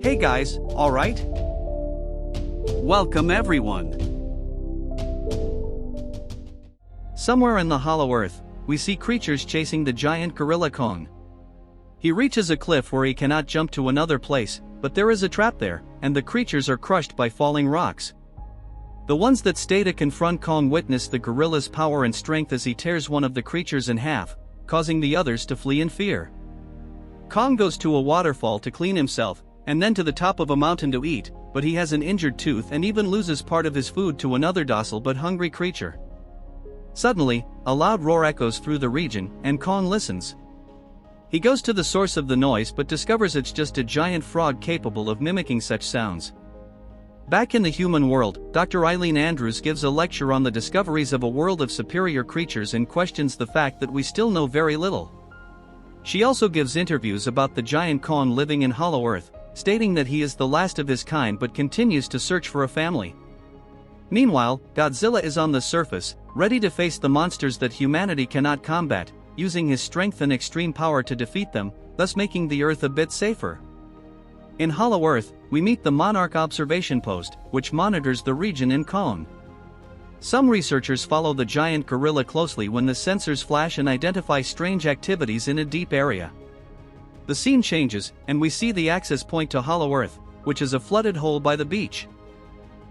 Hey guys, alright? Welcome everyone. Somewhere in the hollow earth, we see creatures chasing the giant gorilla Kong. He reaches a cliff where he cannot jump to another place, but there is a trap there, and the creatures are crushed by falling rocks. The ones that stay to confront Kong witness the gorilla's power and strength as he tears one of the creatures in half, causing the others to flee in fear. Kong goes to a waterfall to clean himself, and then to the top of a mountain to eat, but he has an injured tooth and even loses part of his food to another docile but hungry creature. Suddenly, a loud roar echoes through the region, and Kong listens. He goes to the source of the noise but discovers it's just a giant frog capable of mimicking such sounds. Back in the human world, Dr. Eileen Andrews gives a lecture on the discoveries of a world of superior creatures and questions the fact that we still know very little. She also gives interviews about the giant Kong living in Hollow Earth, stating that he is the last of his kind but continues to search for a family. Meanwhile, Godzilla is on the surface, ready to face the monsters that humanity cannot combat, using his strength and extreme power to defeat them, thus making the Earth a bit safer. In Hollow Earth, we meet the Monarch Observation Post, which monitors the region in Kong. Some researchers follow the giant gorilla closely when the sensors flash and identify strange activities in a deep area. The scene changes, and we see the access point to Hollow Earth, which is a flooded hole by the beach.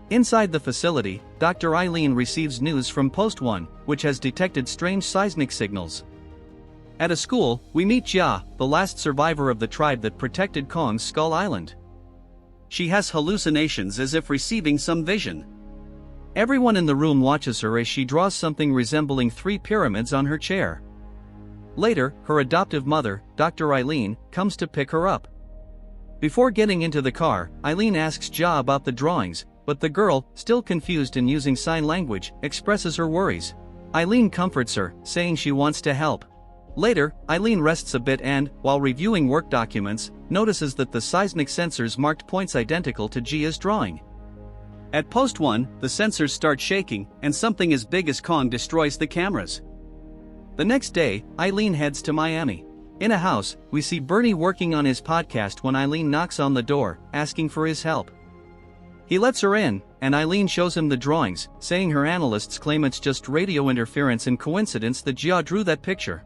Inside the facility, Dr. Eileen receives news from Post 1, which has detected strange seismic signals. At a school, we meet Jia, the last survivor of the tribe that protected Kong's Skull Island. She has hallucinations as if receiving some vision. Everyone in the room watches her as she draws something resembling 3 pyramids on her chair. Later, her adoptive mother, Dr. Eileen, comes to pick her up. Before getting into the car, Eileen asks Jia about the drawings, but the girl, still confused and using sign language, expresses her worries. Eileen comforts her, saying she wants to help. Later, Eileen rests a bit and, while reviewing work documents, notices that the seismic sensors marked points identical to Jia's drawing. At Post 1, the sensors start shaking, and something as big as Kong destroys the cameras. The next day, Eileen heads to Miami. In a house, we see Bernie working on his podcast when Eileen knocks on the door, asking for his help. He lets her in, and Eileen shows him the drawings, saying her analysts claim it's just radio interference and coincidence that Jia drew that picture.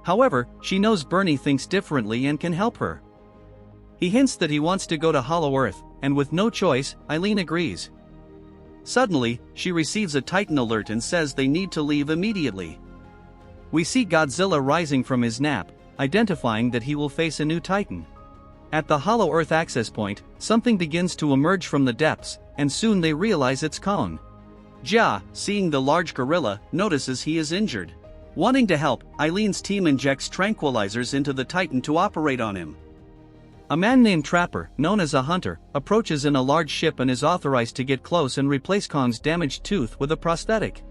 However, she knows Bernie thinks differently and can help her. He hints that he wants to go to Hollow Earth, and with no choice, Eileen agrees. Suddenly, she receives a Titan alert and says they need to leave immediately. We see Godzilla rising from his nap, identifying that he will face a new Titan. At the Hollow Earth access point, something begins to emerge from the depths, and soon they realize it's Kong. Jia, seeing the large gorilla, notices he is injured. Wanting to help, Eileen's team injects tranquilizers into the Titan to operate on him. A man named Trapper, known as a hunter, approaches in a large ship and is authorized to get close and replace Kong's damaged tooth with a prosthetic.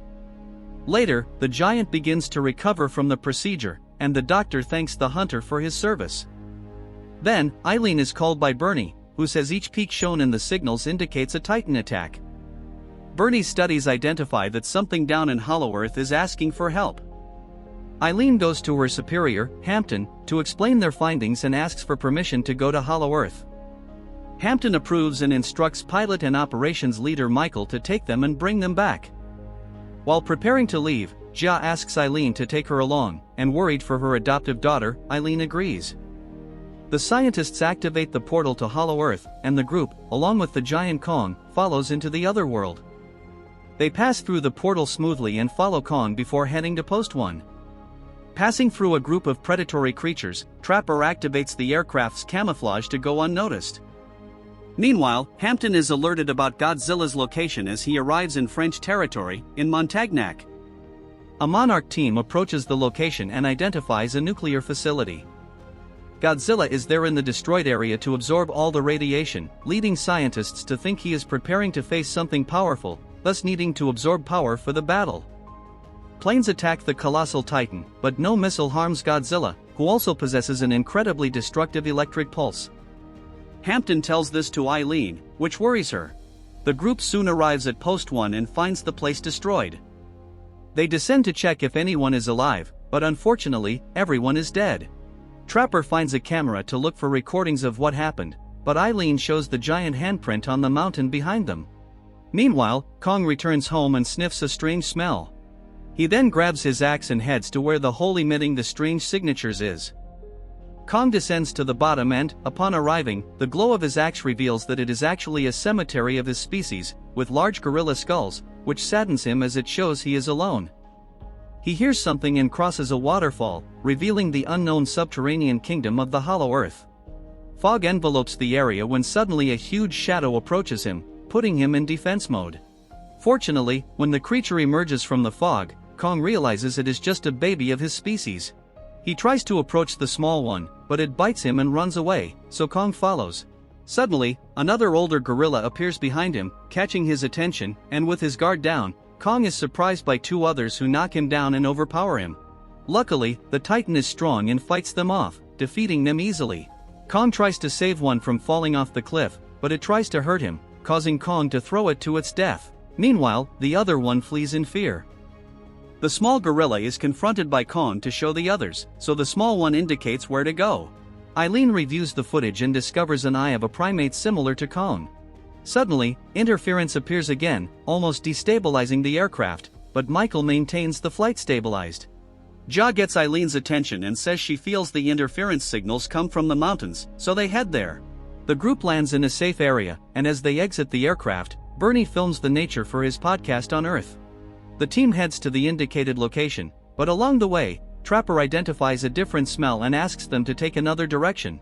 Later, the giant begins to recover from the procedure, and the doctor thanks the hunter for his service. Then, Eileen is called by Bernie, who says each peak shown in the signals indicates a Titan attack. Bernie's studies identify that something down in Hollow Earth is asking for help. Eileen goes to her superior, Hampton, to explain their findings and asks for permission to go to Hollow Earth. Hampton approves and instructs pilot and operations leader Michael to take them and bring them back. While preparing to leave, Jia asks Eileen to take her along, and worried for her adoptive daughter, Eileen agrees. The scientists activate the portal to Hollow Earth, and the group, along with the giant Kong, follows into the other world. They pass through the portal smoothly and follow Kong before heading to Post 1. Passing through a group of predatory creatures, Trapper activates the aircraft's camouflage to go unnoticed. Meanwhile, Hampton is alerted about Godzilla's location as he arrives in French territory, in Montagnac. A Monarch team approaches the location and identifies a nuclear facility. Godzilla is there in the destroyed area to absorb all the radiation, leading scientists to think he is preparing to face something powerful, thus needing to absorb power for the battle. Planes attack the Colossal Titan, but no missile harms Godzilla, who also possesses an incredibly destructive electric pulse. Hampton tells this to Eileen, which worries her. The group soon arrives at Post 1 and finds the place destroyed. They descend to check if anyone is alive, but unfortunately, everyone is dead. Trapper finds a camera to look for recordings of what happened, but Eileen shows the giant handprint on the mountain behind them. Meanwhile, Kong returns home and sniffs a strange smell. He then grabs his axe and heads to where the hole emitting the strange signatures is. Kong descends to the bottom and, upon arriving, the glow of his axe reveals that it is actually a cemetery of his species, with large gorilla skulls, which saddens him as it shows he is alone. He hears something and crosses a waterfall, revealing the unknown subterranean kingdom of the Hollow Earth. Fog envelopes the area when suddenly a huge shadow approaches him, putting him in defense mode. Fortunately, when the creature emerges from the fog, Kong realizes it is just a baby of his species. He tries to approach the small one, but it bites him and runs away, so Kong follows. Suddenly, another older gorilla appears behind him, catching his attention, and with his guard down, Kong is surprised by two others who knock him down and overpower him. Luckily, the Titan is strong and fights them off, defeating them easily. Kong tries to save one from falling off the cliff, but it tries to hurt him, causing Kong to throw it to its death. Meanwhile, the other one flees in fear. The small gorilla is confronted by Kong to show the others, so the small one indicates where to go. Eileen reviews the footage and discovers an eye of a primate similar to Kong. Suddenly, interference appears again, almost destabilizing the aircraft, but Michael maintains the flight stabilized. Ja gets Eileen's attention and says she feels the interference signals come from the mountains, so they head there. The group lands in a safe area, and as they exit the aircraft, Bernie films the nature for his podcast on Earth. The team heads to the indicated location, but along the way, Trapper identifies a different smell and asks them to take another direction.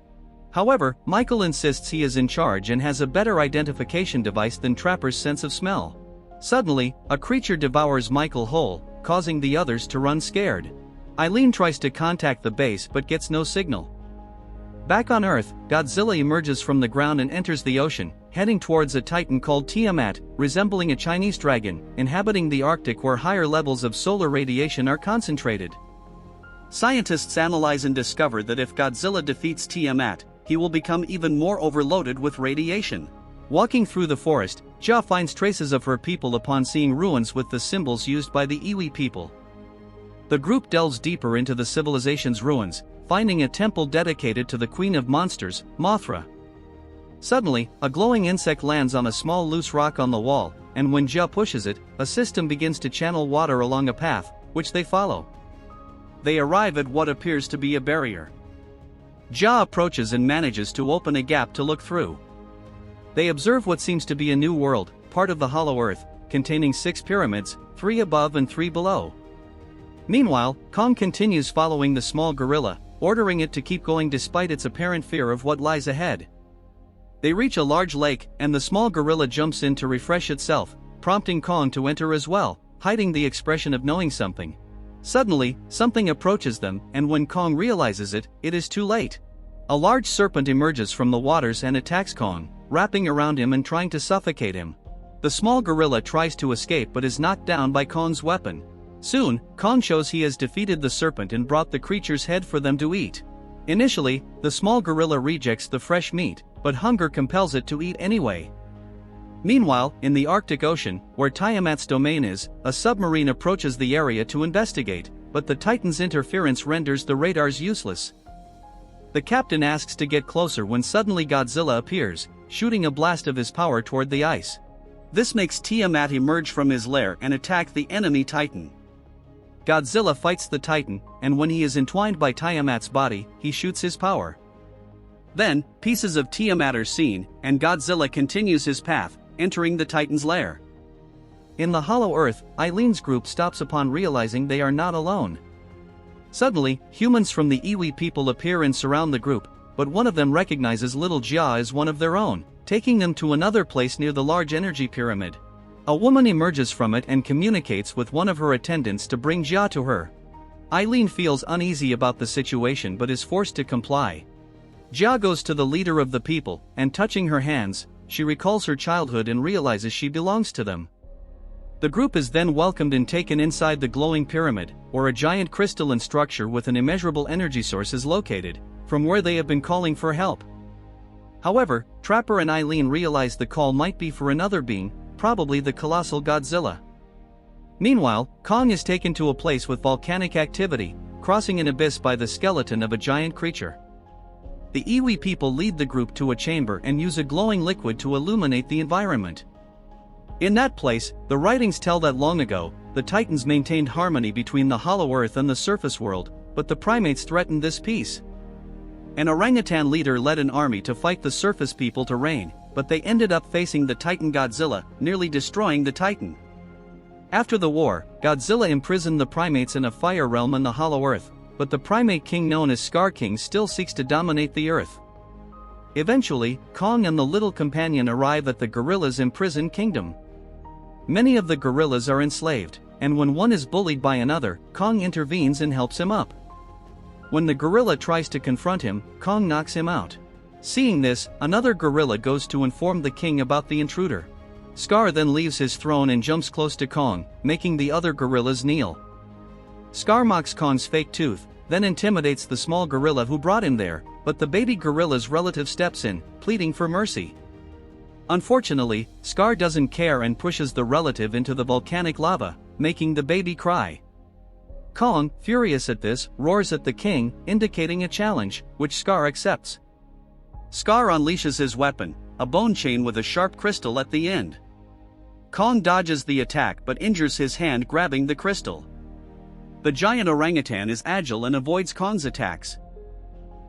However, Michael insists he is in charge and has a better identification device than Trapper's sense of smell. Suddenly, a creature devours Michael whole, causing the others to run scared. Eileen tries to contact the base but gets no signal. Back on Earth, Godzilla emerges from the ground and enters the ocean, heading towards a titan called Tiamat, resembling a Chinese dragon, inhabiting the Arctic where higher levels of solar radiation are concentrated. Scientists analyze and discover that if Godzilla defeats Tiamat, he will become even more overloaded with radiation. Walking through the forest, Ja finds traces of her people upon seeing ruins with the symbols used by the Iwi people. The group delves deeper into the civilization's ruins, finding a temple dedicated to the Queen of Monsters, Mothra. Suddenly, a glowing insect lands on a small loose rock on the wall, and when Ja pushes it, a system begins to channel water along a path, which they follow. They arrive at what appears to be a barrier. Ja approaches and manages to open a gap to look through. They observe what seems to be a new world, part of the Hollow Earth, containing 6 pyramids, 3 above and 3 below. Meanwhile, Kong continues following the small gorilla, ordering it to keep going despite its apparent fear of what lies ahead. They reach a large lake, and the small gorilla jumps in to refresh itself, prompting Kong to enter as well, hiding the expression of knowing something. Suddenly, something approaches them, and when Kong realizes it, it is too late. A large serpent emerges from the waters and attacks Kong, wrapping around him and trying to suffocate him. The small gorilla tries to escape but is knocked down by Kong's weapon. Soon, Kong shows he has defeated the serpent and brought the creature's head for them to eat. Initially, the small gorilla rejects the fresh meat, but hunger compels it to eat anyway. Meanwhile, in the Arctic Ocean, where Tiamat's domain is, a submarine approaches the area to investigate, but the Titan's interference renders the radars useless. The captain asks to get closer when suddenly Godzilla appears, shooting a blast of his power toward the ice. This makes Tiamat emerge from his lair and attack the enemy Titan. Godzilla fights the Titan, and when he is entwined by Tiamat's body, he shoots his power. Then, pieces of Tiamat are seen, and Godzilla continues his path, entering the Titan's lair. In the Hollow Earth, Eileen's group stops upon realizing they are not alone. Suddenly, humans from the Iwi people appear and surround the group, but one of them recognizes little Ja as one of their own, taking them to another place near the large energy pyramid. A woman emerges from it and communicates with one of her attendants to bring Ja to her. Eileen feels uneasy about the situation but is forced to comply. Ja goes to the leader of the people, and touching her hands, she recalls her childhood and realizes she belongs to them. The group is then welcomed and taken inside the glowing pyramid, where a giant crystalline structure with an immeasurable energy source is located, from where they have been calling for help. However, Trapper and Eileen realize the call might be for another being, probably the colossal Godzilla. Meanwhile, Kong is taken to a place with volcanic activity, crossing an abyss by the skeleton of a giant creature. The iwi people lead the group to a chamber and use a glowing liquid to illuminate the environment. In that place, the writings tell that long ago, the Titans maintained harmony between the hollow earth and the surface world, but the primates threatened this peace. An orangutan leader led an army to fight the surface people to reign, but they ended up facing the Titan Godzilla, nearly destroying the Titan. After the war, Godzilla imprisoned the primates in a fire realm in the hollow earth, but the primate king known as Scar King still seeks to dominate the earth. Eventually, Kong and the little companion arrive at the gorilla's imprisoned kingdom. Many of the gorillas are enslaved, and when one is bullied by another, Kong intervenes and helps him up. When the gorilla tries to confront him, Kong knocks him out. Seeing this, another gorilla goes to inform the king about the intruder. Scar then leaves his throne and jumps close to Kong, making the other gorillas kneel. Scar mocks Kong's fake tooth, then intimidates the small gorilla who brought him there, but the baby gorilla's relative steps in, pleading for mercy. Unfortunately, Scar doesn't care and pushes the relative into the volcanic lava, making the baby cry. Kong, furious at this, roars at the king, indicating a challenge, which Scar accepts. Scar unleashes his weapon, a bone chain with a sharp crystal at the end. Kong dodges the attack but injures his hand grabbing the crystal. The giant orangutan is agile and avoids Kong's attacks.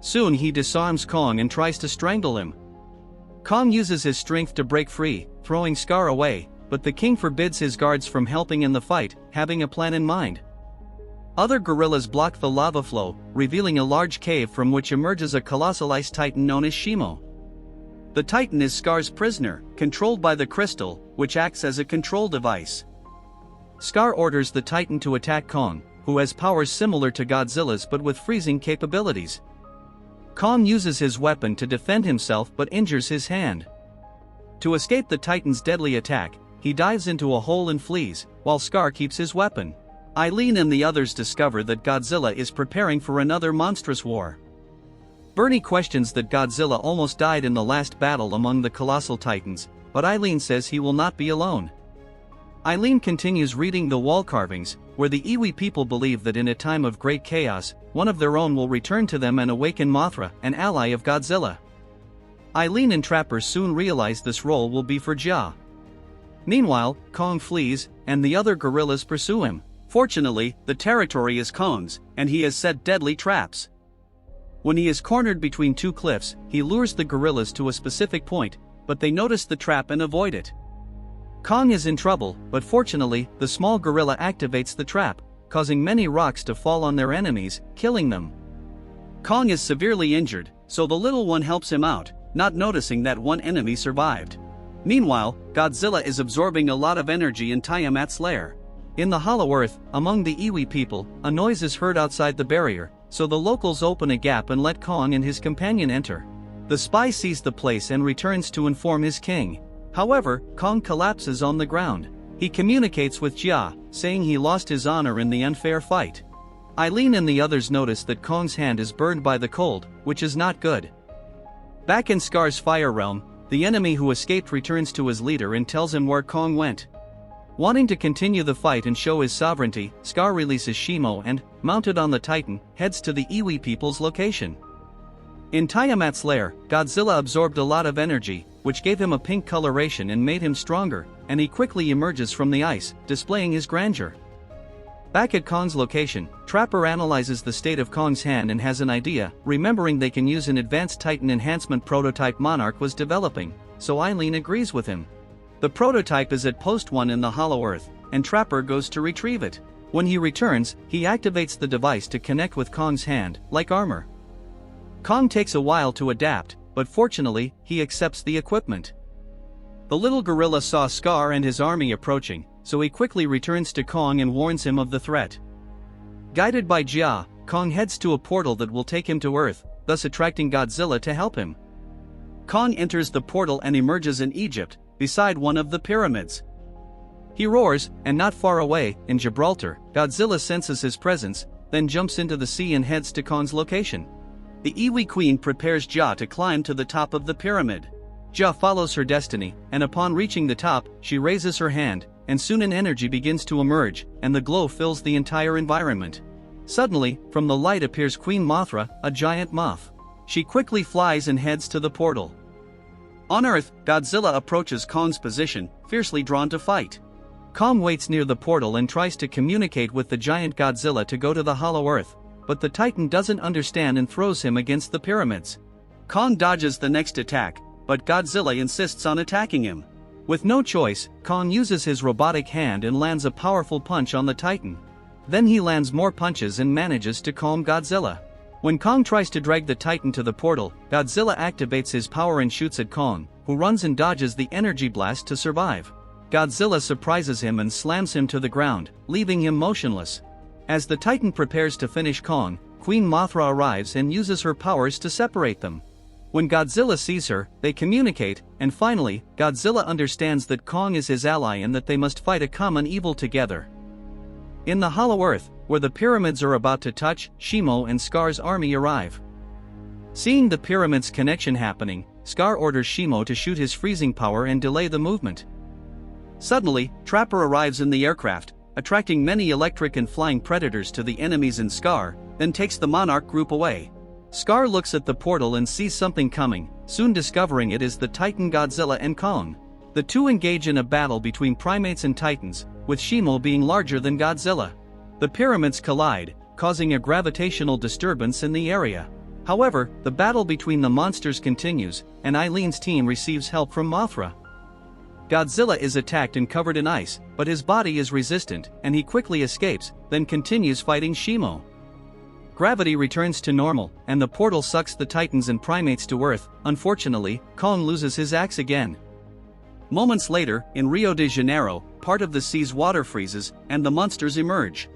Soon he disarms Kong and tries to strangle him. Kong uses his strength to break free, throwing Scar away, but the king forbids his guards from helping in the fight, having a plan in mind. Other gorillas block the lava flow, revealing a large cave from which emerges a colossal ice titan known as Shimo. The titan is Scar's prisoner, controlled by the crystal, which acts as a control device. Scar orders the titan to attack Kong, who has powers similar to Godzilla's but with freezing capabilities. Kong uses his weapon to defend himself but injures his hand. To escape the titan's deadly attack, he dives into a hole and flees, while Scar keeps his weapon. Eileen and the others discover that Godzilla is preparing for another monstrous war. Bernie questions that Godzilla almost died in the last battle among the colossal titans, but Eileen says he will not be alone. Eileen continues reading the wall carvings, where the iwi people believe that in a time of great chaos, one of their own will return to them and awaken Mothra, an ally of Godzilla. Eileen and Trapper soon realize this role will be for Jia. Meanwhile, Kong flees, and the other gorillas pursue him. Fortunately, the territory is Kong's, and he has set deadly traps. When he is cornered between two cliffs, he lures the gorillas to a specific point, but they notice the trap and avoid it. Kong is in trouble, but fortunately, the small gorilla activates the trap, causing many rocks to fall on their enemies, killing them. Kong is severely injured, so the little one helps him out, not noticing that one enemy survived. Meanwhile, Godzilla is absorbing a lot of energy in Tiamat's lair. In the hollow earth, among the iwi people, a noise is heard outside the barrier, so the locals open a gap and let Kong and his companion enter. The spy sees the place and returns to inform his king. However, Kong collapses on the ground. He communicates with Jia, saying he lost his honor in the unfair fight. Eileen and the others notice that Kong's hand is burned by the cold, which is not good. Back in Scar's fire realm, the enemy who escaped returns to his leader and tells him where Kong went. Wanting to continue the fight and show his sovereignty, Scar releases Shimo and, mounted on the Titan, heads to the iwi people's location. In Tiamat's lair, Godzilla absorbed a lot of energy, which gave him a pink coloration and made him stronger, and he quickly emerges from the ice, displaying his grandeur. Back at Kong's location, Trapper analyzes the state of Kong's hand and has an idea, remembering they can use an advanced Titan enhancement prototype Monarch was developing, so Eileen agrees with him. The prototype is at Post 1 in the Hollow Earth, and Trapper goes to retrieve it. When he returns, he activates the device to connect with Kong's hand, like armor. Kong takes a while to adapt, but fortunately, he accepts the equipment. The little gorilla saw Scar and his army approaching, so he quickly returns to Kong and warns him of the threat. Guided by Jia, Kong heads to a portal that will take him to Earth, thus attracting Godzilla to help him. Kong enters the portal and emerges in Egypt, beside one of the pyramids. He roars, and not far away, in Gibraltar, Godzilla senses his presence, then jumps into the sea and heads to Kong's location. The Iwi Queen prepares Jia to climb to the top of the pyramid. Jia follows her destiny, and upon reaching the top, she raises her hand, and soon an energy begins to emerge, and the glow fills the entire environment. Suddenly, from the light appears Queen Mothra, a giant moth. she quickly flies and heads to the portal. On Earth, Godzilla approaches Kong's position, fiercely drawn to fight. Kong waits near the portal and tries to communicate with the giant Godzilla to go to the Hollow Earth, but the Titan doesn't understand and throws him against the pyramids. Kong dodges the next attack, but Godzilla insists on attacking him. With no choice, Kong uses his robotic hand and lands a powerful punch on the Titan. Then he lands more punches and manages to calm Godzilla. When Kong tries to drag the Titan to the portal, Godzilla activates his power and shoots at Kong, who runs and dodges the energy blast to survive. Godzilla surprises him and slams him to the ground, leaving him motionless. As the Titan prepares to finish Kong, Queen Mothra arrives and uses her powers to separate them. When Godzilla sees her, they communicate, and finally, Godzilla understands that Kong is his ally and that they must fight a common evil together. In the Hollow Earth, where the pyramids are about to touch, Shimo and Scar's army arrive. Seeing the pyramids' connection happening, Scar orders Shimo to shoot his freezing power and delay the movement. Suddenly, Trapper arrives in the aircraft, attracting many electric and flying predators to the enemies in Scar, then takes the Monarch group away. Scar looks at the portal and sees something coming, soon discovering it is the Titan Godzilla and Kong. The two engage in a battle between primates and titans, with Shimo being larger than Godzilla. The pyramids collide, causing a gravitational disturbance in the area. However, the battle between the monsters continues, and Eileen's team receives help from Mothra. Godzilla is attacked and covered in ice, but his body is resistant, and he quickly escapes, then continues fighting Shimo. Gravity returns to normal, and the portal sucks the titans and primates to Earth. Unfortunately, Kong loses his axe again. Moments later, in Rio de Janeiro, part of the sea's water freezes, and the monsters emerge.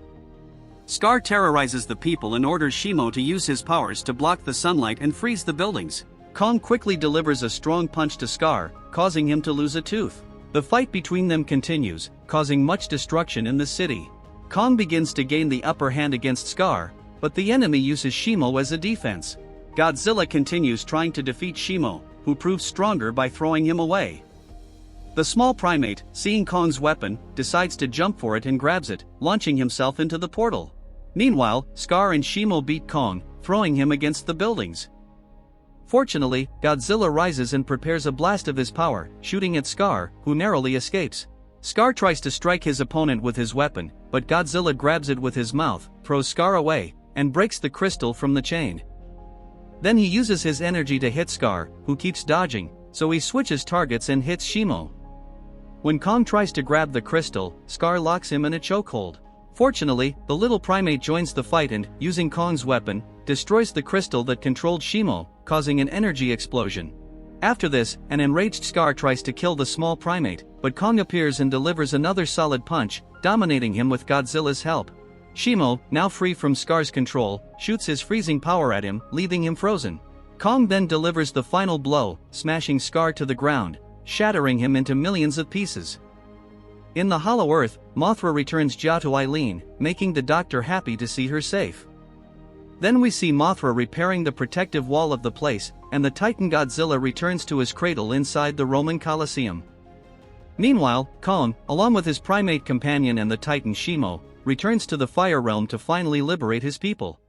Scar terrorizes the people and orders Shimo to use his powers to block the sunlight and freeze the buildings. Kong quickly delivers a strong punch to Scar, causing him to lose a tooth. The fight between them continues, causing much destruction in the city. Kong begins to gain the upper hand against Scar, but the enemy uses Shimo as a defense. Godzilla continues trying to defeat Shimo, who proves stronger by throwing him away. The small primate, seeing Kong's weapon, decides to jump for it and grabs it, launching himself into the portal. Meanwhile, Scar and Shimo beat Kong, throwing him against the buildings. Fortunately, Godzilla rises and prepares a blast of his power, shooting at Scar, who narrowly escapes. Scar tries to strike his opponent with his weapon, but Godzilla grabs it with his mouth, throws Scar away, and breaks the crystal from the chain. Then he uses his energy to hit Scar, who keeps dodging, so he switches targets and hits Shimo. When Kong tries to grab the crystal, Scar locks him in a chokehold. Fortunately, the little primate joins the fight and, using Kong's weapon, destroys the crystal that controlled Shimo, causing an energy explosion. After this, an enraged Scar tries to kill the small primate, but Kong appears and delivers another solid punch, dominating him with Godzilla's help. Shimo, now free from Scar's control, shoots his freezing power at him, leaving him frozen. Kong then delivers the final blow, smashing Scar to the ground, shattering him into millions of pieces. In the Hollow Earth, Mothra returns Ja to Eileen, making the doctor happy to see her safe. Then we see Mothra repairing the protective wall of the place, and the Titan Godzilla returns to his cradle inside the Roman Colosseum. Meanwhile, Kong, along with his primate companion and the Titan Shimo, returns to the Fire Realm to finally liberate his people.